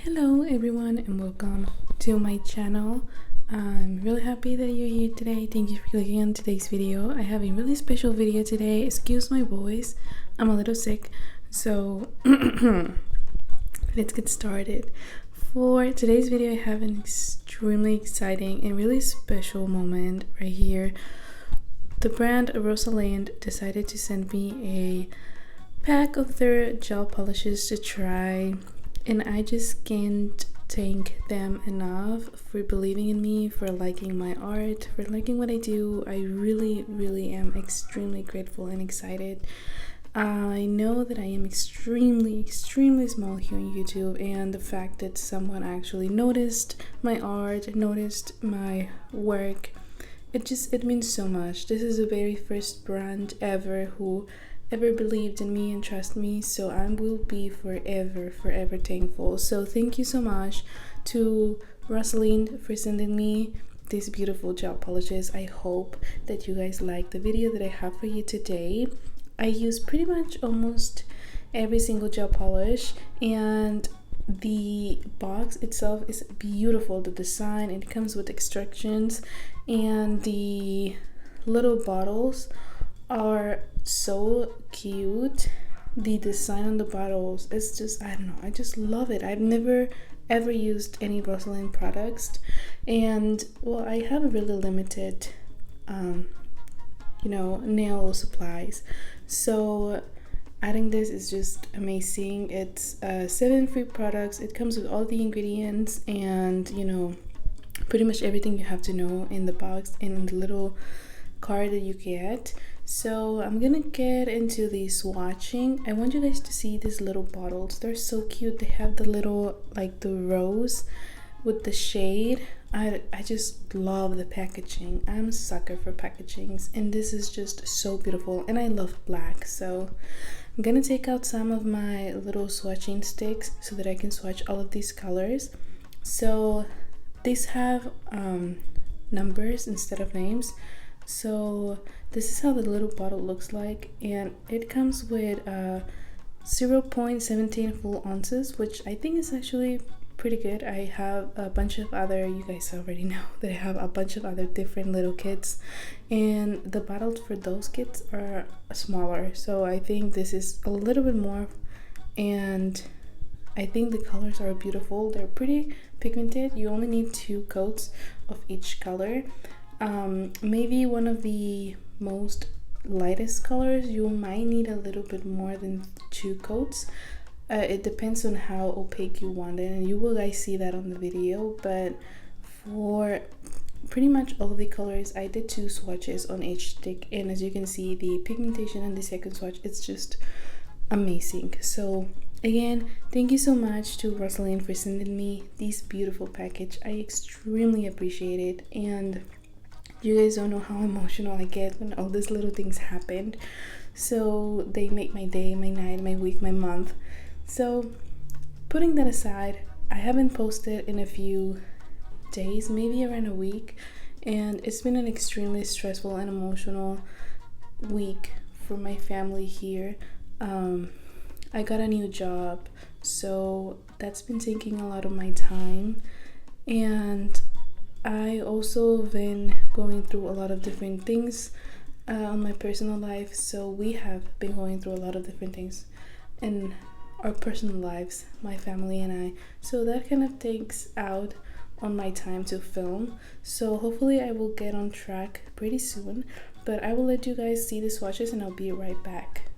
Hello everyone and welcome to my channel. I'm really happy that you're here today. Thank you for clicking on today's video. I have a really special video today. Excuse my voice, I'm a little sick, so let's get started. For today's video I have an extremely exciting and really special moment right here. The brand Rosalind decided to send me a pack of their gel polishes to try, and I just can't thank them enough for believing in me, for liking my art, for liking what I do. I really am extremely grateful and excited. I know that I am extremely small here on YouTube, and the fact that someone actually noticed my art, noticed my work, it means so much. This is the very first brand ever who ever believed in me and trust me, so I will be forever thankful. So thank you so much to Rosalind for sending me these beautiful gel polishes. I hope that you guys like the video that I have for you today. I use pretty much almost every single gel polish, and the box itself is beautiful. The design, it comes with instructions, and the little bottles are so cute. The design on the bottles is just, I don't know, I just love it. I've never ever used any Rosalind products, and well, I have a really limited nail supplies, so adding this is just amazing. It's 7 free products. It comes with all the ingredients and pretty much everything you have to know in the box and in the little card that you get. So I'm gonna get into the swatching. I want you guys to see these little bottles. They're so cute. They have the little, like the rose with the shade. I just love the packaging. I'm a sucker for packagings, and this is just so beautiful, and I love black. So I'm gonna take out some of my little swatching sticks so that I can swatch all of these colors. So these have numbers instead of names. So this is how the little bottle looks like, and it comes with 0.17 full ounces, which I think is actually pretty good. I have a bunch of other, you guys already know that I have a bunch of other different little kits, and the bottles for those kits are smaller, so I think this is a little bit more, and I think the colors are beautiful. They're pretty pigmented. You only need 2 coats of each color. Maybe one of the most lightest colors, you might need a little bit more than 2 coats. It depends on how opaque you want it, and you will guys see that on the video. But for pretty much all of the colors, I did 2 swatches on each stick, and as you can see, the pigmentation in the second swatch, it's just amazing. So again, thank you so much to Rosalind for sending me this beautiful package. I extremely appreciate it, and you guys don't know how emotional I get when all these little things happened. So they make my day, my night, my week, my month. So putting that aside, I haven't posted in a few days, maybe around a week, and it's been an extremely stressful and emotional week for my family here. I got a new job, so that's been taking a lot of my time, and I also been going through a lot of different things on my personal life. So we have been going through a lot of different things in our personal lives, my family and I. So that kind of takes out on my time to film. So hopefully I will get on track pretty soon. But I will let you guys see the swatches, and I'll be right back.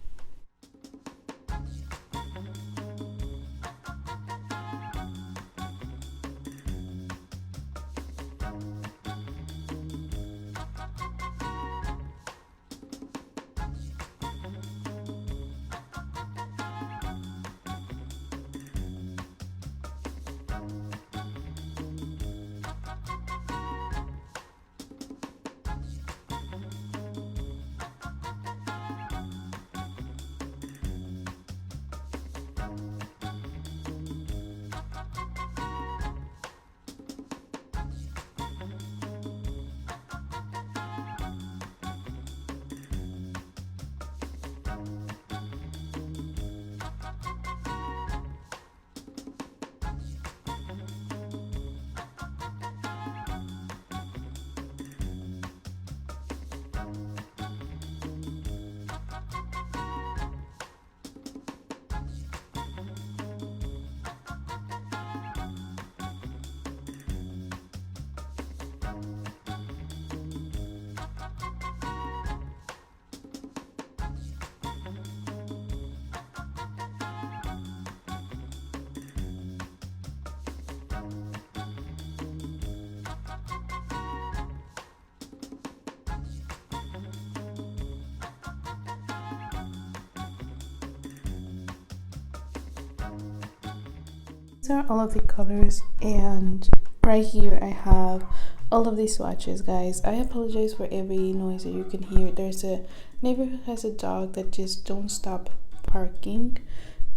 are all of the colors, and right here I have all of these swatches, guys. I apologize for every noise that you can hear. There's a neighbor who has a dog that just don't stop barking,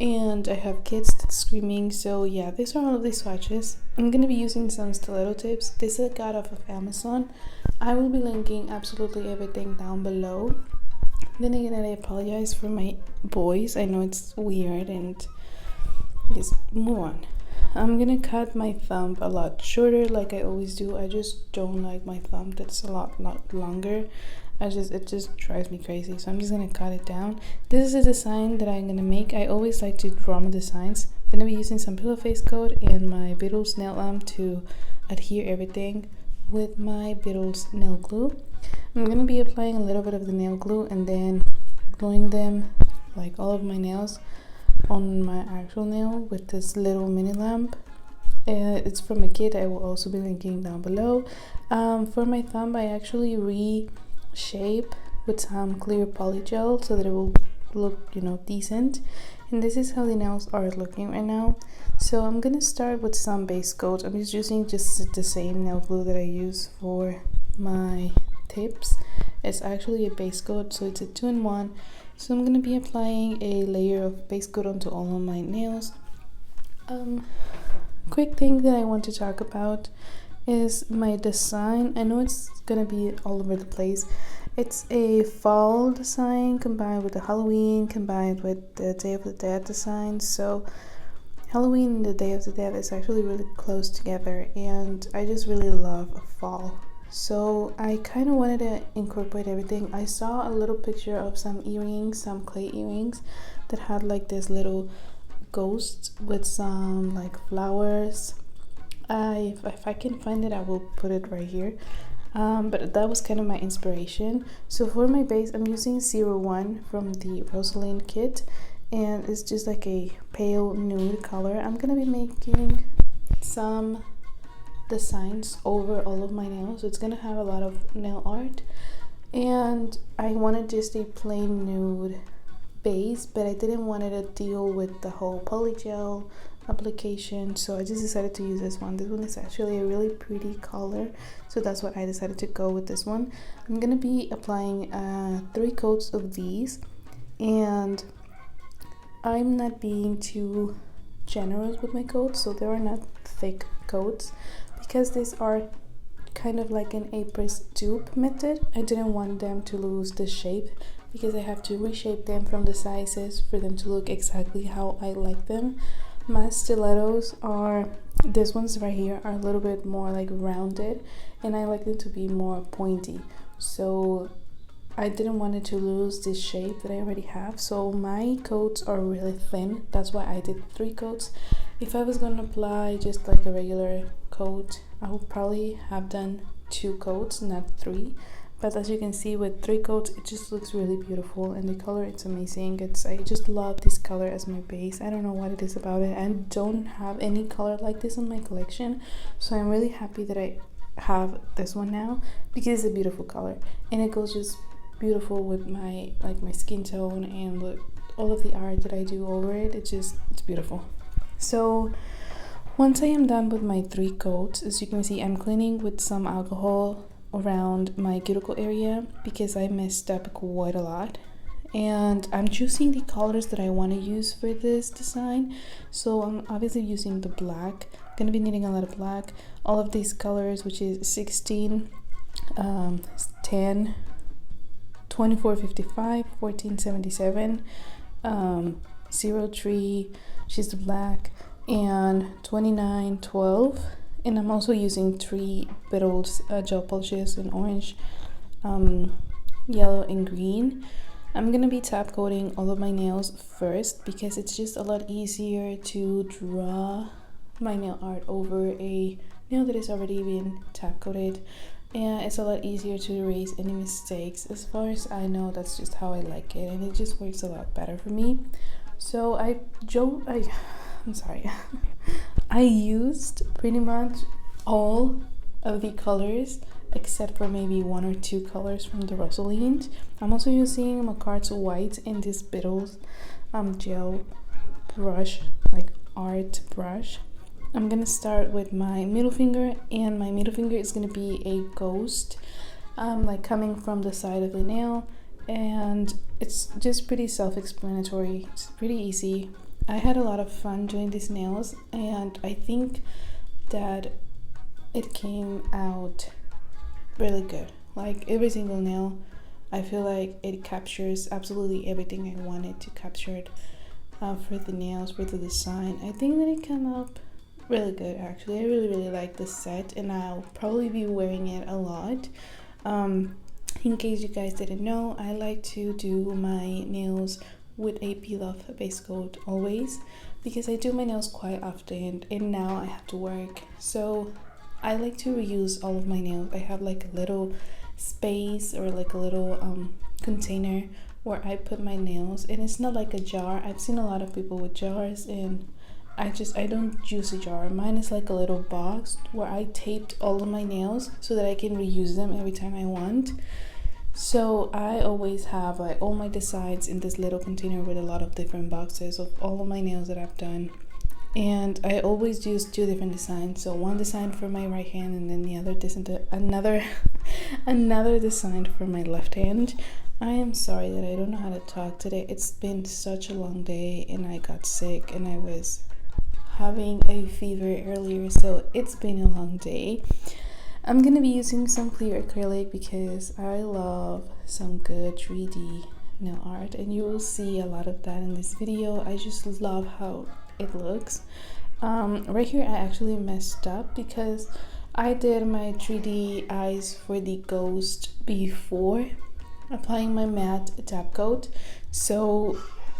and I have kids that's screaming. So yeah, these are all of these swatches. I'm gonna be using some stiletto tips. This I got off of Amazon. I will be linking absolutely everything down below. Then again, I apologize for my voice. I know it's weird, and just move on. I'm gonna cut my thumb a lot shorter like I always do. I just don't like my thumb that's a lot longer. It just drives me crazy, so I'm just gonna cut it down. This is a design that I'm gonna make. I always like to draw my designs. I'm gonna be using some pillow face coat and my Beetles nail lamp to adhere everything with my Beetles nail glue. I'm gonna be applying a little bit of the nail glue and then gluing them, like all of my nails, on my actual nail with this little mini lamp. It's from a kit I will also be linking down below. For my thumb, I actually reshape with some clear poly gel so that it will look, decent. And this is how the nails are looking right now. So I'm gonna start with some base coat. I'm just using the same nail glue that I use for my tips. It's actually a base coat, so it's a 2-in-1. So I'm gonna be applying a layer of base coat onto all of my nails. Quick thing that I want to talk about is my design. I know it's gonna be all over the place. It's a fall design combined with the Halloween, combined with the Day of the Dead design. So Halloween and the Day of the Dead is actually really close together, and I just really love fall. So I kind of wanted to incorporate everything. I saw a little picture of some earrings, some clay earrings that had like this little ghost with some like flowers. If I can find it, I will put it right here. But that was kind of my inspiration. So for my base, I'm using 01 from the Rosalind kit, and it's just like a pale nude color. I'm gonna be making some designs over all of my nails, so it's gonna have a lot of nail art, and I wanted just a plain nude base, but I didn't want it to deal with the whole polygel application, so I just decided to use this one. This one is actually a really pretty color, so that's why I decided to go with this one. I'm gonna be applying 3 coats of these, and I'm not being too generous with my coats, so they are not thick coats, because these are kind of like an Apres dupe method. I didn't want them to lose the shape, because I have to reshape them from the sizes for them to look exactly how I like them. My stilettos are, these ones right here are a little bit more like rounded, and I like them to be more pointy, so I didn't want it to lose this shape that I already have. So my coats are really thin, that's why I did 3 coats. If I was gonna apply just like a regular coat, I would probably have done 2 coats, not 3. But as you can see, with 3 coats, it just looks really beautiful, and the color, it's amazing. I just love this color as my base. I don't know what it is about it. I don't have any color like this in my collection, so I'm really happy that I have this one now, because it's a beautiful color, and it goes just beautiful with my skin tone and with all of the art that I do over it. It's beautiful. So once I am done with my 3 coats, as you can see, I'm cleaning with some alcohol around my cuticle area, because I messed up quite a lot, and I'm choosing the colors that I want to use for this design. So I'm obviously using the black. I'm gonna be needing a lot of black. All of these colors, which is 16, 10, 2455, 1477, 03, which is the black, and 2912. And I'm also using 3 Beetles Gel Polishes in orange, yellow, and green. I'm gonna be top coating all of my nails first, because it's just a lot easier to draw my nail art over a nail that is already been top coated, and it's a lot easier to erase any mistakes. As far as I know, that's just how I like it, and it just works a lot better for me. So I'm sorry. I used pretty much all of the colors except for maybe 1 or 2 colors from the Rosalind. I'm also using Macquart's white in this Beetles gel brush, like art brush. I'm gonna start with my middle finger, and my middle finger is gonna be a ghost, like coming from the side of the nail, and it's just pretty self-explanatory. It's pretty easy. I had a lot of fun doing these nails, and I think that it came out really good. Like every single nail, I feel like it captures absolutely everything I wanted to capture it for the nails, for the design. I think that it came out really good actually. I really like this set, and I'll probably be wearing it a lot. In case you guys didn't know, I like to do my nails with a peel-off base coat always, because I do my nails quite often and now I have to work, so I like to reuse all of my nails. I have like a little space or like a little container where I put my nails, and it's not like a jar. I've seen a lot of people with jars, and I don't use a jar. Mine is like a little box where I taped all of my nails so that I can reuse them every time I want. So I always have like all my designs in this little container with a lot of different boxes of all of my nails that I've done. And I always use 2 different designs. So one design for my right hand, and then the other another design for my left hand. I am sorry that I don't know how to talk today. It's been such a long day, and I got sick, and I was having a fever earlier, so it's been a long day. I'm gonna be using some clear acrylic because I love some good 3D nail art, and you will see a lot of that in this video. I just love how it looks. Right here I actually messed up because I did my 3D eyes for the ghost before applying my matte top coat,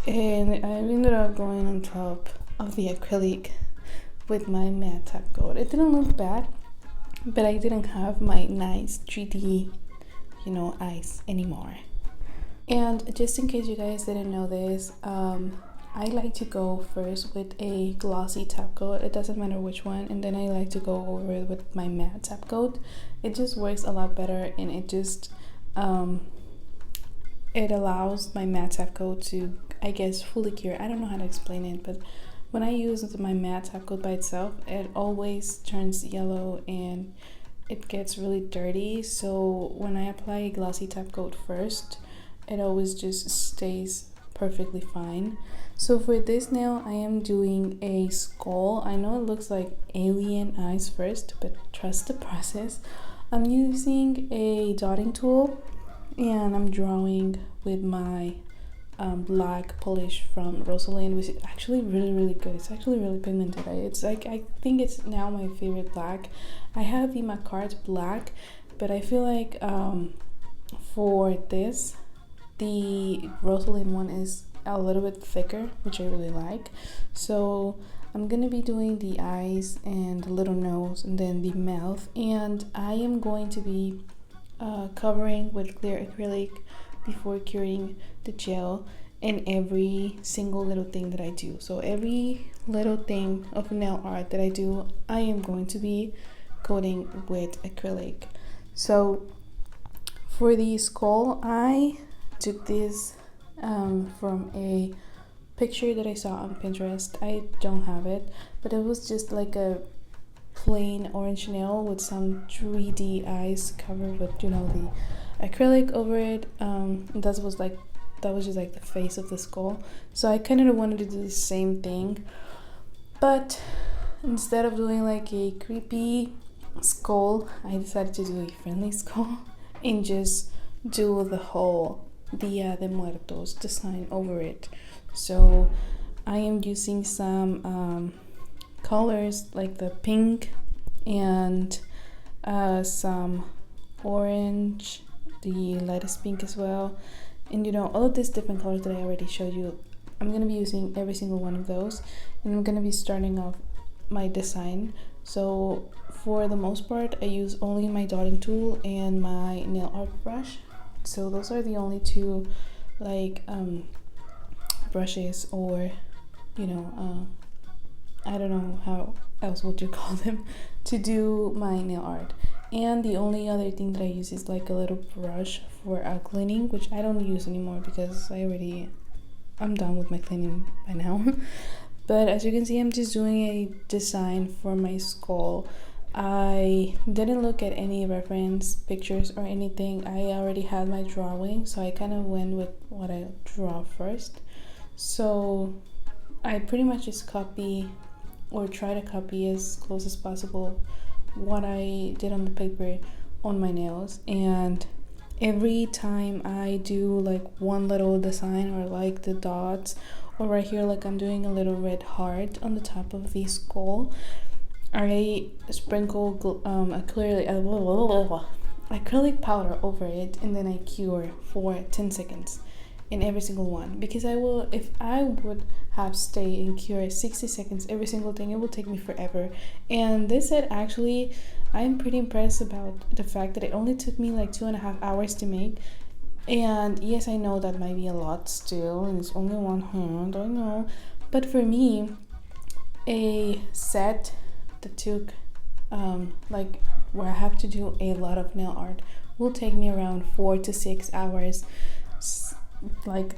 and I ended up going on top of the acrylic with my matte top coat. It didn't look bad, but I didn't have my nice 3D, eyes anymore. And just in case you guys didn't know this, I like to go first with a glossy top coat. It doesn't matter which one, and then I like to go over it with my matte top coat. It just works a lot better, and it just it allows my matte top coat to, I guess, fully cure. I don't know how to explain it, but when I use my matte top coat by itself, it always turns yellow and it gets really dirty. So when I apply a glossy top coat first, it always just stays perfectly fine. So for this nail, I am doing a skull. I know it looks like alien eyes first, but trust the process. I'm using a dotting tool, and I'm drawing with my black polish from Rosalind, which is actually really good. It's actually really pigmented. It's like, I think it's now my favorite black. I have the Macart black, but I feel like for this, the Rosalind one is a little bit thicker, which I really like. So I'm gonna be doing the eyes and the little nose and then the mouth, and I am going to be covering with clear acrylic before curing the gel in every single little thing that I do. So every little thing of nail art that I do, I am going to be coating with acrylic. So for the skull, I took this from a picture that I saw on Pinterest. I don't have it, but it was just like a plain orange nail with some 3D eyes covered with, the acrylic over it. That was just like the face of the skull. So I kind of wanted to do the same thing, but instead of doing like a creepy skull, I decided to do a friendly skull and just do the whole Dia de Muertos design over it. So I am using some colors like the pink and some orange, the lightest pink as well, and all of these different colors that I already showed you. I'm going to be using every single one of those, and I'm going to be starting off my design. So for the most part, I use only my dotting tool and my nail art brush. So those are the only 2 brushes, or I don't know how else would you call them, to do my nail art. And the only other thing that I use is like a little brush for cleaning, which I don't use anymore because I'm done with my cleaning by now. But as you can see, I'm just doing a design for my skull. I didn't look at any reference pictures or anything. I already had my drawing, so I kind of went with what I draw first. So I pretty much just copy or try to copy as close as possible what I did on the paper on my nails. And every time I do like one little design, or like the dots, or right here like I'm doing a little red heart on the top of the skull, I sprinkle acrylic powder over it, and then I cure for 10 seconds in every single one, because if I would have stay and cure 60 seconds every single thing, it will take me forever. And this set, actually, I'm pretty impressed about the fact that it only took me like 2.5 hours to make. And yes, I know that might be a lot still, and it's only one hand, I know, but for me, a set that took like where I have to do a lot of nail art will take me around 4 to 6 hours, like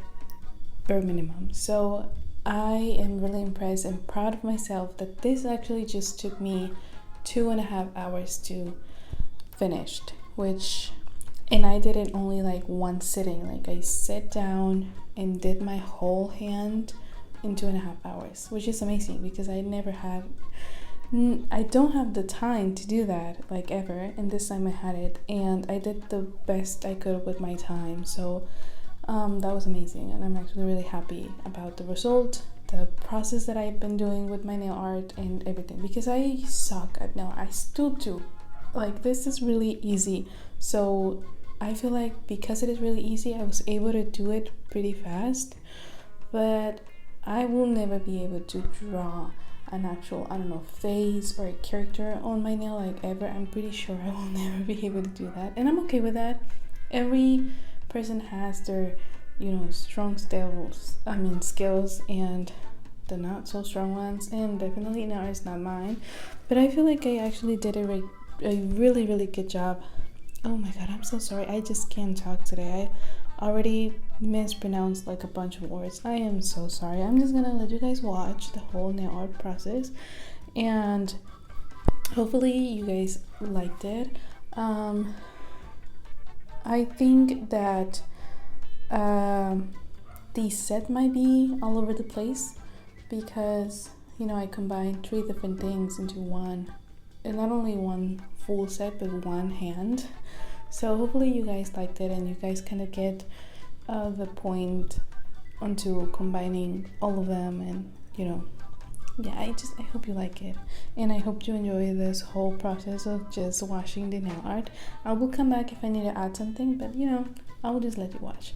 bare minimum. So I am really impressed and proud of myself that this actually just took me 2.5 hours to finished, and I did it only like one sitting. Like I sat down and did my whole hand in 2.5 hours, which is amazing because I don't have the time to do that like ever, and this time I had it, and I did the best I could with my time. So that was amazing, and I'm actually really happy about the result, the process that I've been doing with my nail art and everything, because I suck at nail art. I still do. Like, this is really easy, so I feel like because it is really easy, I was able to do it pretty fast, but I will never be able to draw an actual, I don't know, face or a character on my nail, like ever. I'm pretty sure I will never be able to do that, and I'm okay with that. Every person has their, strong skills, and the not so strong ones, and definitely now it's not mine. But I feel like I actually did a really, really good job. Oh my god, I'm so sorry, I just can't talk today. I already mispronounced like a bunch of words. I am so sorry. I'm just gonna let you guys watch the whole nail art process, and hopefully you guys liked it. I think that the set might be all over the place because I combined 3 different things into one, and not only one full set but one hand. So hopefully you guys liked it, and you guys kind of get the point onto combining all of them, and I hope you like it, and I hope you enjoy this whole process of just washing the nail art. I will come back if I need to add something, but I will just let you watch.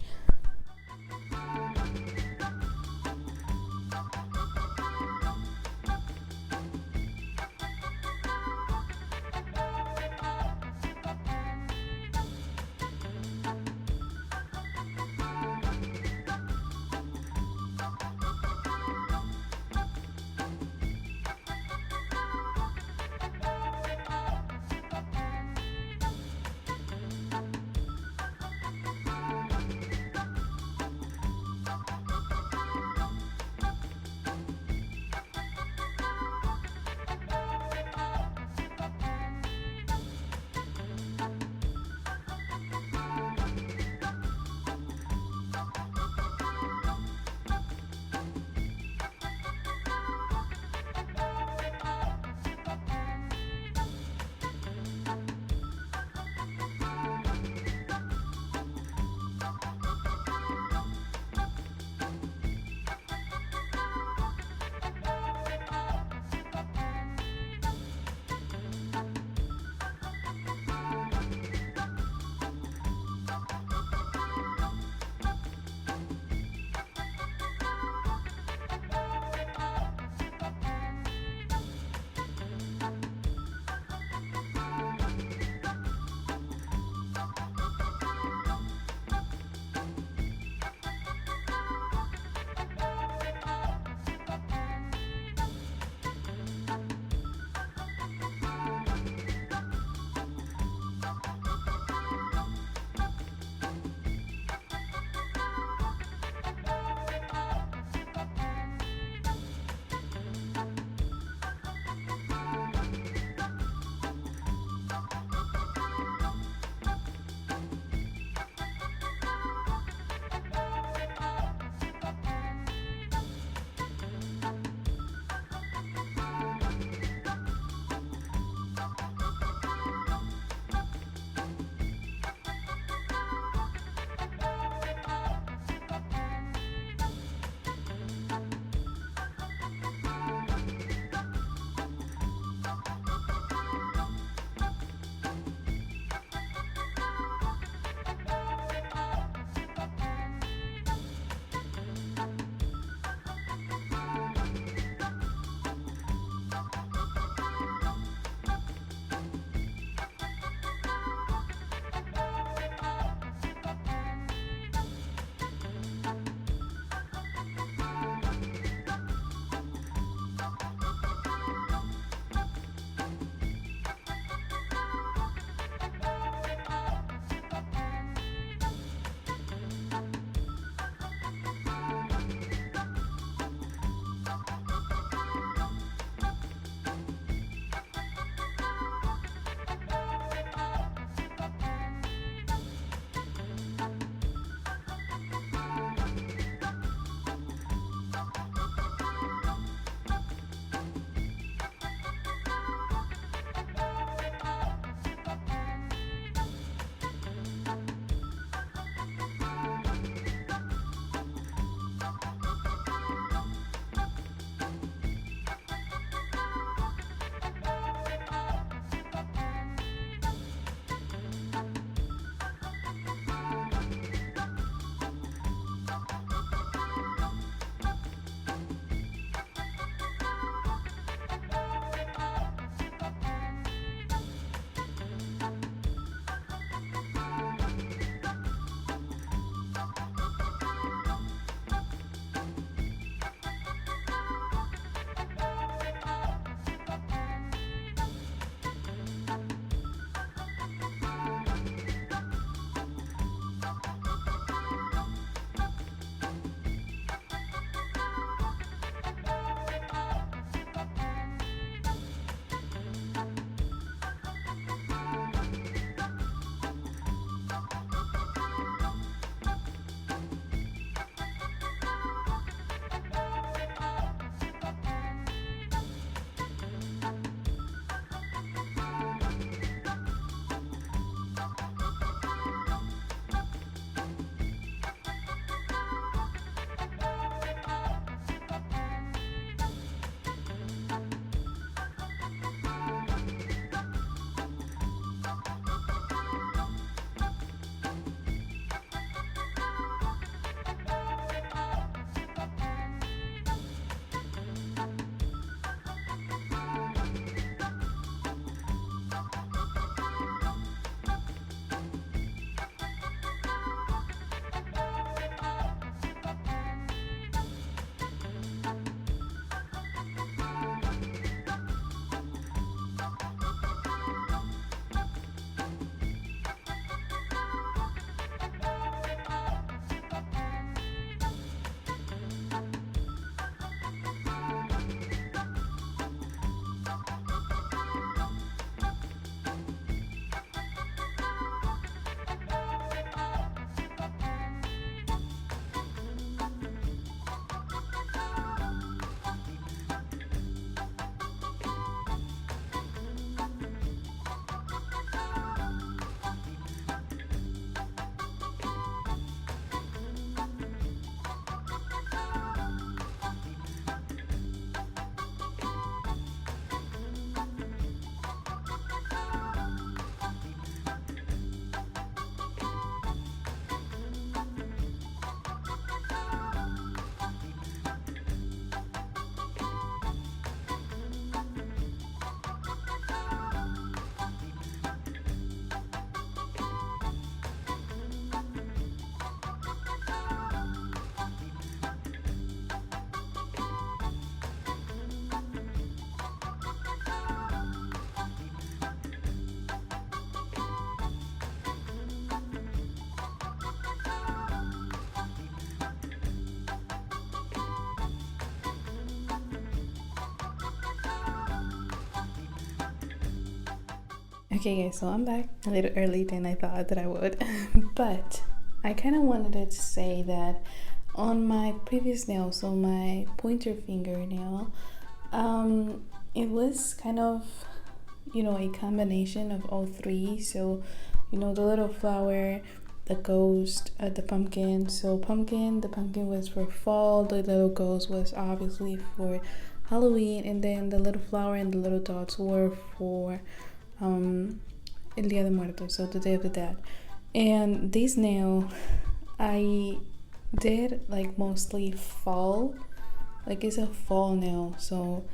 Okay guys, so I'm back a little early than I thought that I would. But I kind of wanted to say that on my previous nail, so my pointer fingernail, it was kind of, a combination of all three. So, the little flower, the ghost, the pumpkin. So the pumpkin was for fall, the little ghost was obviously for Halloween, and then the little flower and the little dots were for El Día de Muertos, so the Day of the Dead. And this nail I did like mostly fall, like it's a fall nail. So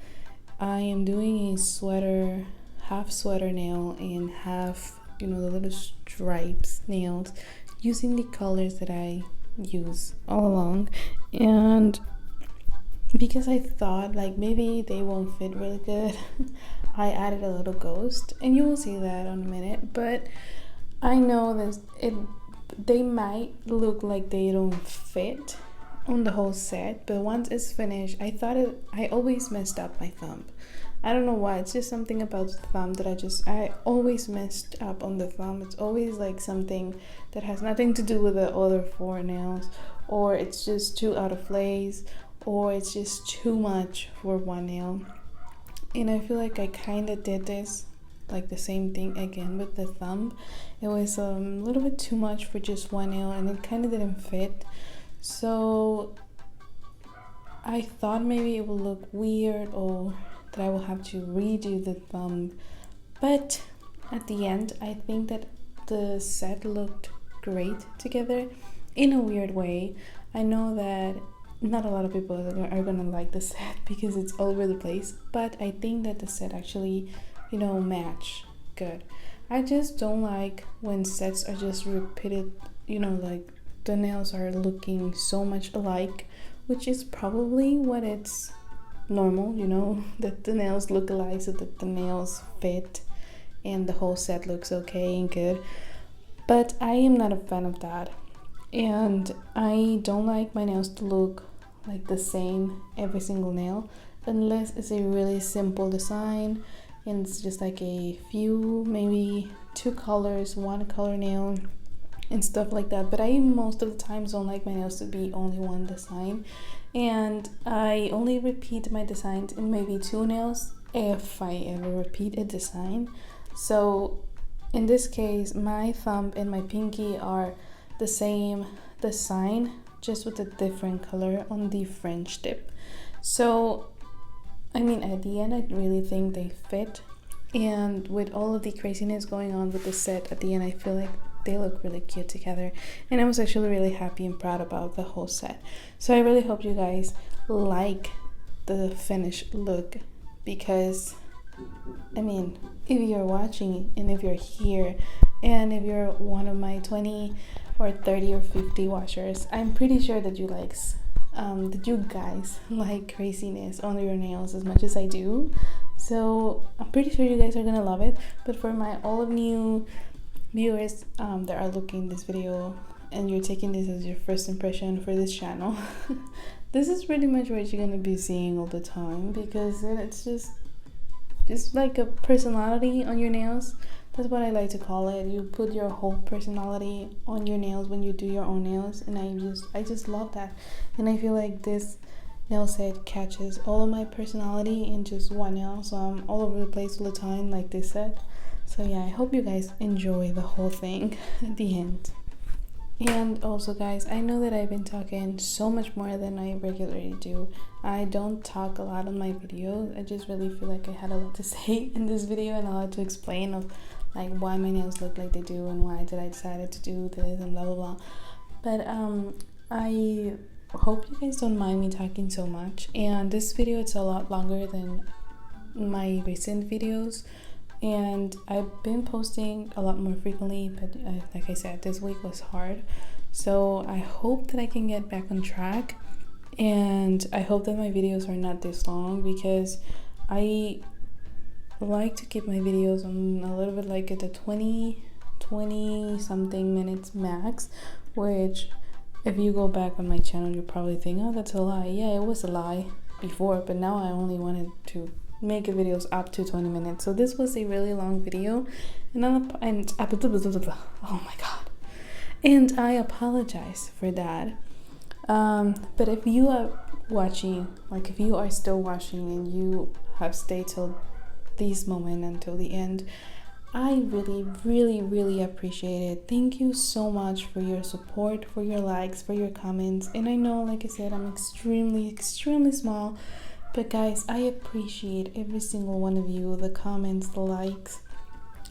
I am doing a sweater, half sweater nail and half, the little stripes nails, using the colors that I use all along. And because I thought like maybe they won't fit really good, I added a little ghost, and you will see that in a minute. But I know that they might look like they don't fit on the whole set, but once it's finished, I always messed up my thumb. I don't know why, it's just something about the thumb that I always messed up on the thumb. It's always like something that has nothing to do with the other four nails, or it's just too out of place, or it's just too much for one nail. And I feel like I kind of did this, like the same thing again with the thumb. It was a little bit too much for just one nail, and it kind of didn't fit. So I thought maybe it would look weird, or that I will have to redo the thumb. But at the end, I think that the set looked great together in a weird way. I know that not a lot of people are gonna like the set because it's all over the place, but I think that the set actually, match good. I just don't like when sets are just repeated, like the nails are looking so much alike, which is probably what it's normal, that the nails look alike so that the nails fit and the whole set looks okay and good. But I am not a fan of that, and I don't like my nails to look like the same every single nail, unless it's a really simple design and it's just like a few, maybe 2 colors, 1 color nail and stuff like that. But I most of the times don't like my nails to be only one design, and I only repeat my designs in maybe 2 nails if I ever repeat a design. So in this case, my thumb and my pinky are the same design, just with a different color on the French tip. So I mean, at the end, I really think they fit, and with all of the craziness going on with the set at the end, I feel like they look really cute together, and I was actually really happy and proud about the whole set. So I really hope you guys like the finished look, because I mean, if you're watching and if you're here and if you're one of my 20 or 30 or 50 watchers, I'm pretty sure that you guys like craziness on your nails as much as I do. So I'm pretty sure you guys are gonna love it. But for all of new viewers that are looking this video and you're taking this as your first impression for this channel, this is pretty much what you're gonna be seeing all the time, because it's just like a personality on your nails. That's what I like to call it. You put your whole personality on your nails when you do your own nails, and I just love that. And I feel like this nail set catches all of my personality in just one nail, so I'm all over the place all the time like this set. So yeah, I hope you guys enjoy the whole thing at the end. And also guys, I know that I've been talking so much more than I regularly do. I don't talk a lot on my videos. I just really feel like I had a lot to say in this video and a lot to explain of like why my nails look like they do and why did I decided to do this and blah blah blah. But I hope you guys don't mind me talking so much. And this video, it's a lot longer than my recent videos, and I've been posting a lot more frequently, but like I said, this week was hard. So I hope that I can get back on track, and I hope that my videos are not this long, because I like to keep my videos on a little bit like at the 20 something minutes max, which if you go back on my channel, you'll probably think, oh, that's a lie. Yeah, it was a lie before, but now I only wanted to make videos up to 20 minutes. So this was a really long video, and oh my god, and I apologize for that. But if you are watching, like if you are still watching and you have stayed till this moment until the end, I really appreciate it. Thank you so much for your support, for your likes, for your comments. And I know, like I said, I'm extremely small, but guys, I appreciate every single one of you, the comments, the likes,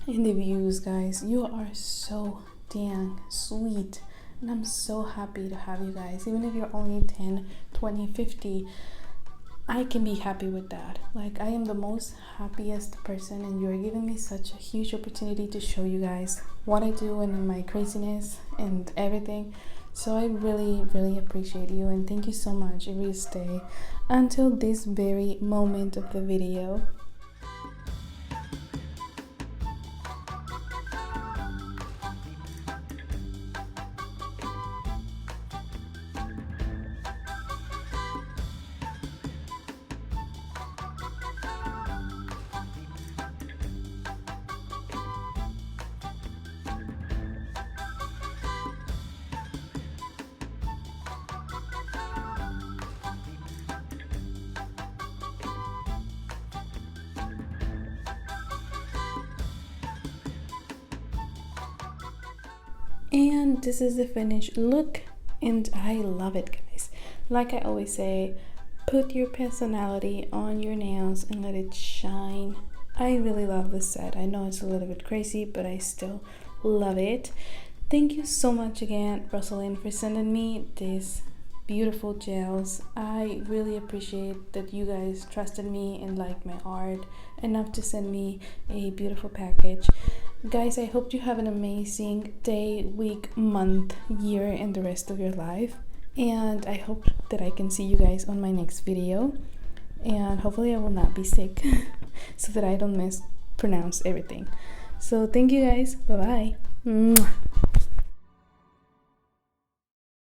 and the views. Guys, you are so dang sweet, and I'm so happy to have you guys. Even if you're only 10, 20, 50, I can be happy with that. Like, I am the most happiest person, and you're giving me such a huge opportunity to show you guys what I do and my craziness and everything. So I really appreciate you, and thank you so much if you stay until this very moment of the video. And this is the finished look, and I love it, guys. Like I always say, put your personality on your nails and let it shine. I really love this set. I know it's a little bit crazy, but I still love it. Thank you so much again, Rosalind, for sending me these beautiful gels. I really appreciate that you guys trusted me and liked my art enough to send me a beautiful package. Guys, I hope you have an amazing day, week, month, year, and the rest of your life. And I hope that I can see you guys on my next video. And hopefully I will not be sick so that I don't mispronounce everything. So thank you guys. Bye-bye.